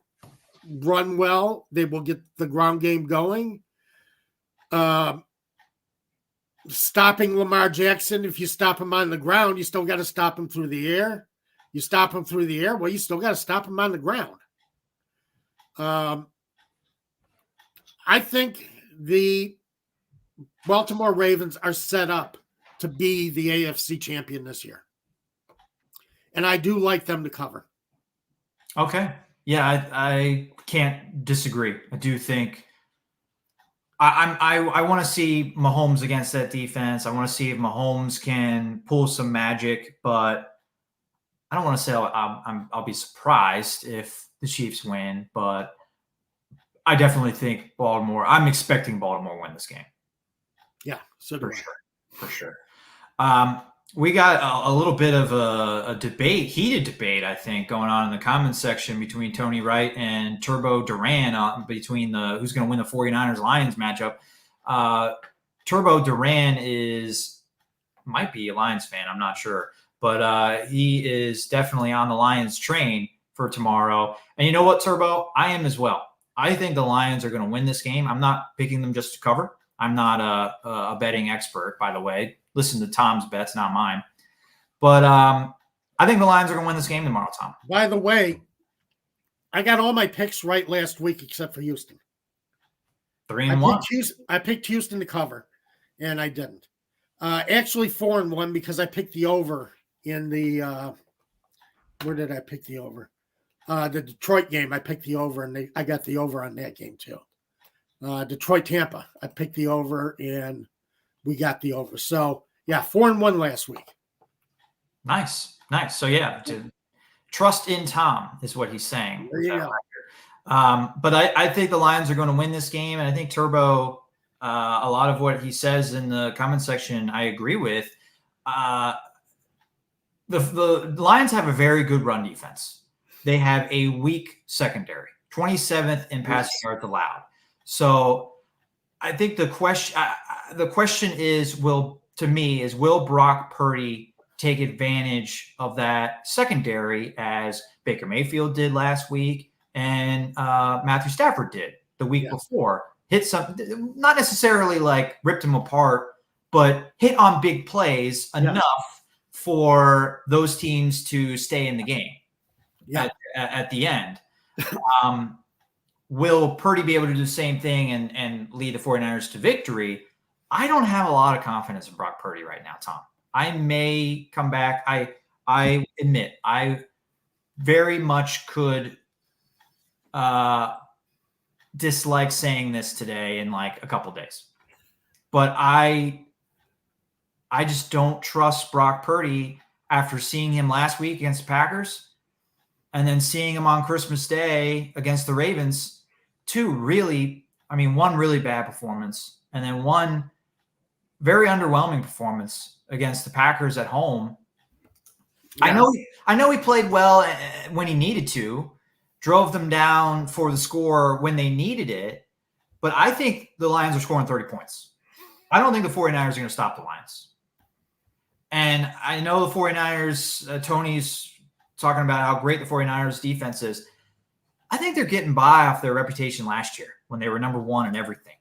run well. They will get the ground game going. Stopping Lamar Jackson, if you stop him on the ground, you still got to stop him through the air. You stop him through the air, well, you still got to stop him on the ground. I think the Baltimore Ravens are set up to be the AFC champion this year. And I do like them to cover. Okay. Yeah, I can't disagree. I do think I want to see Mahomes against that defense. I want to see if Mahomes can pull some magic, but I don't want to say I'll be surprised if the Chiefs win, but I definitely think Baltimore. I'm expecting Baltimore to win this game. Yeah, so do I. For sure. We got a little bit of a debate, heated debate, I think, going on in the comments section between Tony Wright and Turbo Duran between who's going to win the 49ers-Lions matchup. Turbo Duran might be a Lions fan, I'm not sure. But he is definitely on the Lions train for tomorrow. And you know what, Turbo? I am as well. I think the Lions are going to win this game. I'm not picking them just to cover. I'm not a betting expert, by the way. Listen to Tom's bets, not mine. But I think the Lions are going to win this game tomorrow, Tom. By the way, I got all my picks right last week except for Houston. 3-1. I picked Houston to cover, and I didn't. Actually, 4-1 because I picked the over in the where did I pick the over? The Detroit game, I picked the over, and I got the over on that game too. Detroit-Tampa, I picked the over, and we got the over. So, yeah, 4-1 last week. Nice. So, yeah, trust in Tom is what he's saying. There you go. But I think the Lions are going to win this game, and I think Turbo, a lot of what he says in the comment section, I agree with. The Lions have a very good run defense. They have a weak secondary, 27th in passing yards allowed. So I think the question is, will Brock Purdy take advantage of that secondary as Baker Mayfield did last week and Matthew Stafford did the week before? Hit some, not necessarily like ripped him apart, but hit on big plays enough for those teams to stay in the game at the end. Will Purdy be able to do the same thing and lead the 49ers to victory? I don't have a lot of confidence in Brock Purdy right now, Tom. I may come back. I admit I very much could dislike saying this today in like a couple days. But I just don't trust Brock Purdy after seeing him last week against the Packers and then seeing him on Christmas Day against the Ravens. One really bad performance, and then one very underwhelming performance against the Packers at home. Yeah. I know he played well when he needed to, drove them down for the score when they needed it, but I think the Lions are scoring 30 points. I don't think the 49ers are going to stop the Lions. And I know the 49ers, Tony's talking about how great the 49ers defense is. I think they're getting by off their reputation last year when they were number one in everything.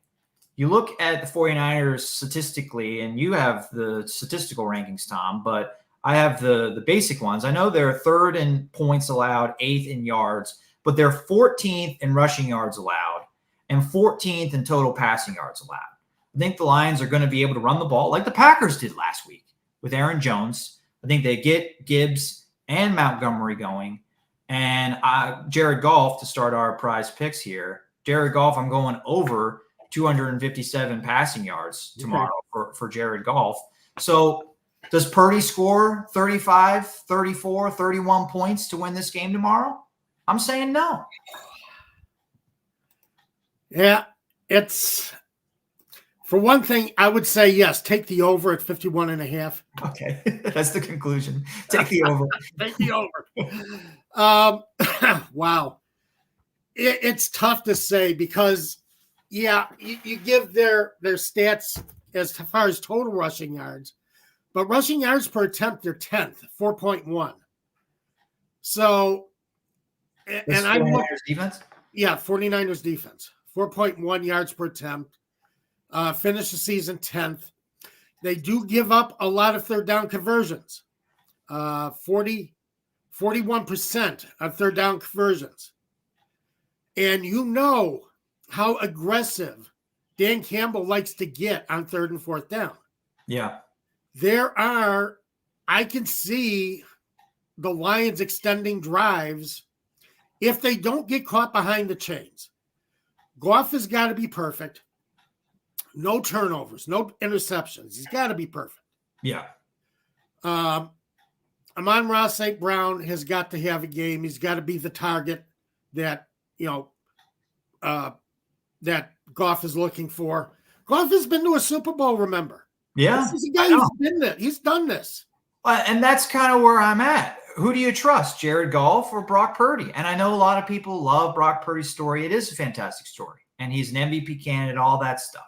You look at the 49ers statistically, and you have the statistical rankings, Tom, but I have the basic ones. I know they're third in points allowed, eighth in yards, but they're 14th in rushing yards allowed and 14th in total passing yards allowed. I think the Lions are going to be able to run the ball like the Packers did last week with Aaron Jones. I think they get Gibbs and Montgomery going. And Jared Goff, to start our prize picks here, Jared Goff, I'm going over 257 passing yards tomorrow for Jared Goff. So does Purdy score 35, 34, 31 points to win this game tomorrow? I'm saying no. Yeah, it's for one thing, I would say yes, take the over at 51.5. Okay, that's the conclusion. Take the over. Take the over. Wow. It's tough to say because, yeah, you give their stats as far as total rushing yards, but rushing yards per attempt, they're 10th, 4.1. So, and I look defense? Yeah, 49ers defense, 4.1 yards per attempt. Finish the season 10th. They do give up a lot of third down conversions, 41% of third down conversions. And you know how aggressive Dan Campbell likes to get on third and fourth down. Yeah. I can see the Lions extending drives if they don't get caught behind the chains. Goff has got to be perfect. No turnovers, no interceptions. He's got to be perfect. Yeah. Amon-Ra St. Brown has got to have a game. He's got to be the target that, that Goff is looking for. Goff has been to a Super Bowl, remember? Yeah. This is a guy who's been there. He's done this. And that's kind of where I'm at. Who do you trust, Jared Goff or Brock Purdy? And I know a lot of people love Brock Purdy's story. It is a fantastic story. And he's an MVP candidate, all that stuff.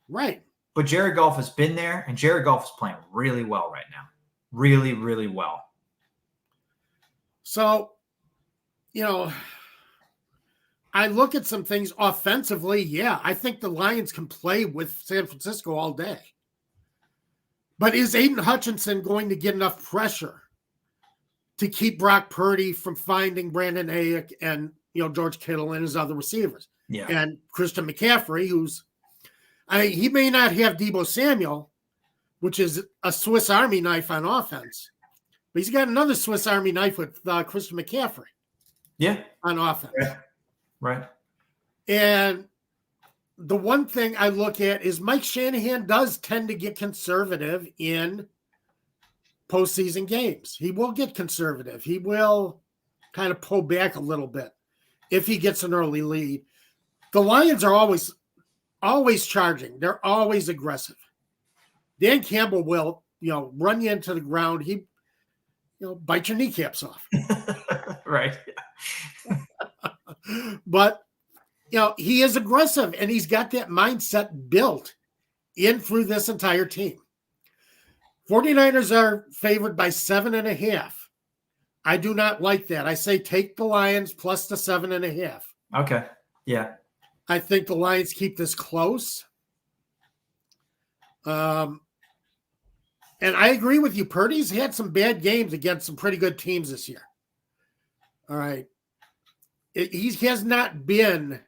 Right. But Jared Goff has been there, and Jared Goff is playing really well right now. Really, really well. So, I look at some things offensively. Yeah, I think the Lions can play with San Francisco all day. But is Aiden Hutchinson going to get enough pressure to keep Brock Purdy from finding Brandon Ayuk and, George Kittle and his other receivers? Yeah. And Christian McCaffrey, he may not have Deebo Samuel, which is a Swiss Army knife on offense, but he's got another Swiss Army knife with Christian McCaffrey. Yeah. On offense. Yeah. Right. And the one thing I look at is Mike Shanahan does tend to get conservative in postseason games. He will get conservative. He will kind of pull back a little bit if he gets an early lead. The Lions are always charging. They're always aggressive. Dan Campbell will, run you into the ground. He, bite your kneecaps off. Right. But, he is aggressive, and he's got that mindset built in through this entire team. 49ers are favored by 7.5. I do not like that. I say take the Lions plus the 7.5. Okay. Yeah. I think the Lions keep this close. And I agree with you. Purdy's had some bad games against some pretty good teams this year. All right. He has not been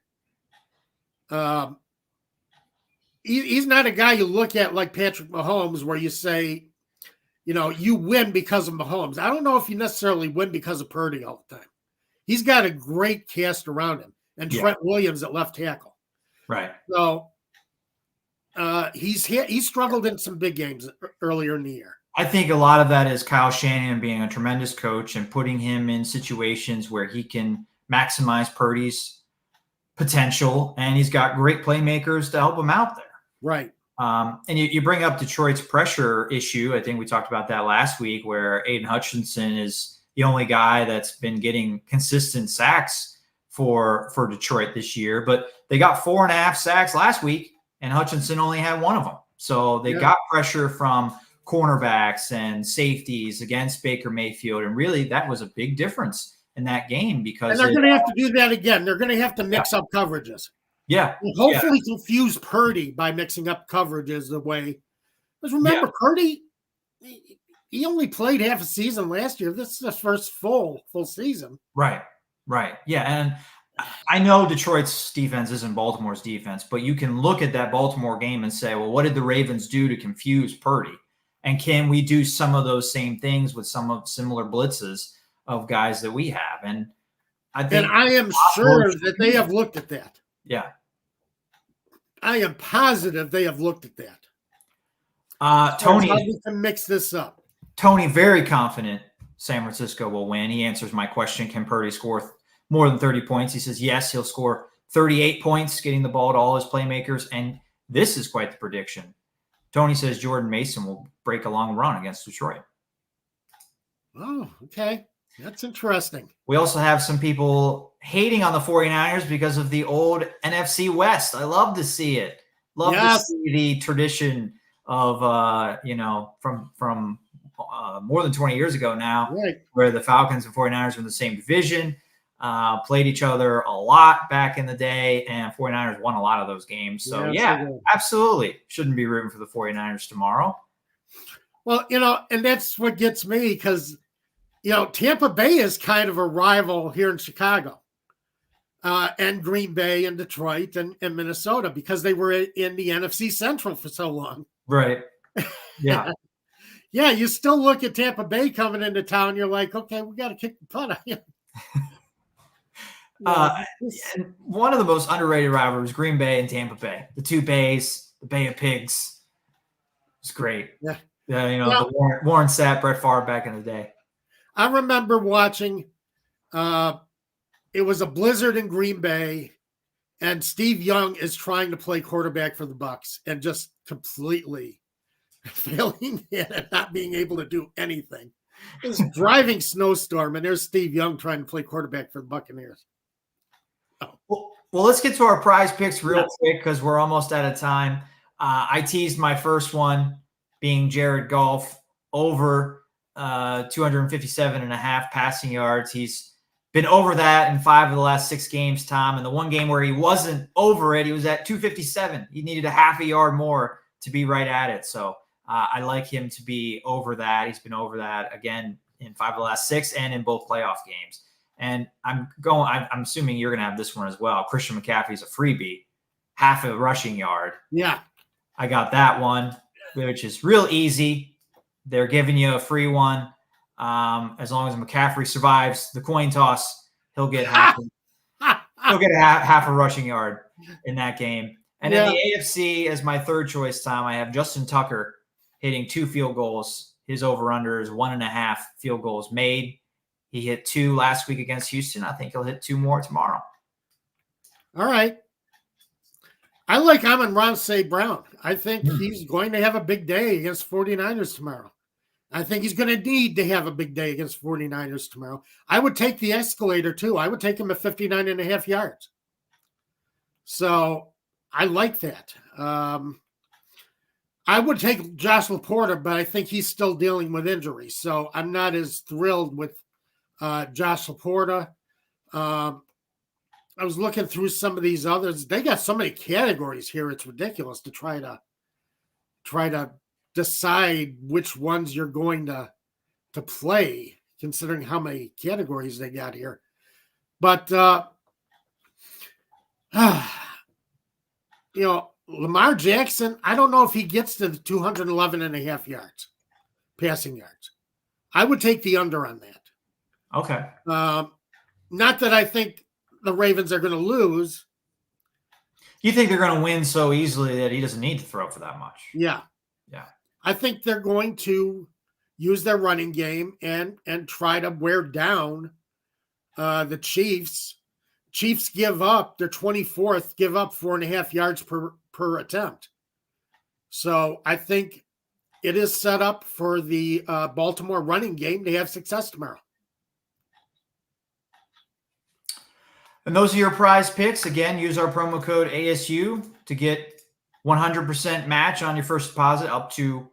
he's not a guy you look at like Patrick Mahomes where you say, you win because of Mahomes. I don't know if you necessarily win because of Purdy all the time. He's got a great cast around him. And Trent Williams at left tackle. Right. So he struggled in some big games earlier in the year. I think a lot of that is Kyle Shanahan being a tremendous coach and putting him in situations where he can maximize Purdy's potential, and he's got great playmakers to help him out there. Right. And you bring up Detroit's pressure issue. I think we talked about that last week, where Aiden Hutchinson is the only guy that's been getting consistent sacks for Detroit this year. But they got 4.5 sacks last week, and Hutchinson only had one of them. So they got pressure from cornerbacks and safeties against Baker Mayfield. And really, that was a big difference in that game because and they're going to have to do that again. They're going to have to mix up coverages. Yeah. And hopefully confuse Purdy by mixing up coverages the way. Because remember, Purdy, he only played half a season last year. This is his first full season. Right. Yeah. And I know Detroit's defense isn't Baltimore's defense, but you can look at that Baltimore game and say, well, what did the Ravens do to confuse Purdy? And can we do some of those same things with some of similar blitzes of guys that we have? And I am sure that they have looked at that. Yeah. I am positive they have looked at that. Tony, how we can mix this up. Tony, very confident San Francisco will win. He answers my question, can Purdy score more than 30 points? He says, yes, he'll score 38 points, getting the ball to all his playmakers. And this is quite the prediction. Tony says Jordan Mason will break a long run against Detroit. Oh, okay. That's interesting. We also have some people hating on the 49ers because of the old NFC West. I love to see it. Love to see the tradition of, from more than 20 years ago now, where the Falcons and 49ers were in the same division, played each other a lot back in the day, and 49ers won a lot of those games. So, absolutely. Shouldn't be rooting for the 49ers tomorrow. Well, and that's what gets me because, Tampa Bay is kind of a rival here in Chicago and Green Bay and Detroit and Minnesota because they were in the NFC Central for so long. Right. Yeah. Yeah, you still look at Tampa Bay coming into town. You're like, okay, we got to kick the putt out here. And one of the most underrated rivalries, Green Bay and Tampa Bay. The two Bays, the Bay of Pigs. It's great. Yeah. The Warren Sapp, Brett Favre back in the day. I remember watching, it was a blizzard in Green Bay, and Steve Young is trying to play quarterback for the Bucs and just completely failing and not being able to do anything. It was a driving snowstorm, and there's Steve Young trying to play quarterback for the Buccaneers. Well, let's get to our prize picks real quick because we're almost out of time. I teased my first one being Jared Goff over 257.5 passing yards. He's been over that in 5 of the last 6 games, Tom. And the one game where he wasn't over it, he was at 257. He needed a half a yard more to be right at it. So I like him to be over that. He's been over that again in 5 of the last 6 and in both playoff games. And I'm assuming you're going to have this one as well. Christian McCaffrey's a freebie, half a rushing yard. Yeah. I got that one, which is real easy. They're giving you a free one. As long as McCaffrey survives the coin toss, he'll get half a rushing yard in that game. And in the AFC, as my third choice, Tom, I have Justin Tucker hitting 2 field goals. His over-under is 1.5 field goals made. He hit 2 last week against Houston. I think he'll hit 2 more tomorrow. All right. I like Amon-Ra St. Brown. I think he's going to have a big day against 49ers tomorrow. I think he's going to need to have a big day against 49ers tomorrow. I would take the escalator, too. I would take him at 59.5 yards. So I like that. I would take Josh Laporta, but I think he's still dealing with injuries. So I'm not as thrilled with Josh Laporta. I was looking through some of these others. They got so many categories here. It's ridiculous to try to decide which ones you're going to play, considering how many categories they got here. But, Lamar Jackson, I don't know if he gets to the 211.5 yards, passing yards. I would take the under on that. Okay. Not that I think the Ravens are going to lose. You think they're going to win so easily that he doesn't need to throw for that much? Yeah. I think they're going to use their running game and try to wear down the Chiefs. Chiefs give up, they're 24th, give up 4.5 yards per attempt. So I think it is set up for the Baltimore running game to have success tomorrow. And those are your prize picks. Again, use our promo code ASU to get 100% match on your first deposit up to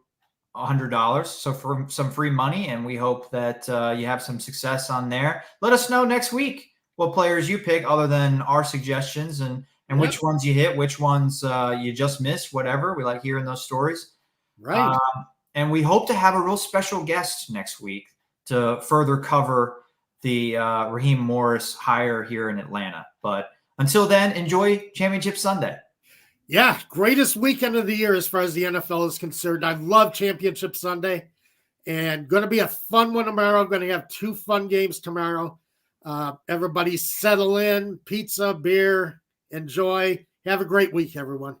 $100. So for some free money, and we hope that you have some success on there. Let us know next week what players you pick other than our suggestions, and which ones you hit, which ones you just missed, whatever. We like hearing those stories. Right. And we hope to have a real special guest next week to further cover the Raheem Morris hire here in Atlanta. But until then, enjoy Championship Sunday. Yeah, greatest weekend of the year as far as the NFL is concerned. I love Championship Sunday, and going to be a fun one tomorrow. Going to have 2 fun games tomorrow. Everybody settle in, pizza, beer, enjoy. Have a great week, everyone.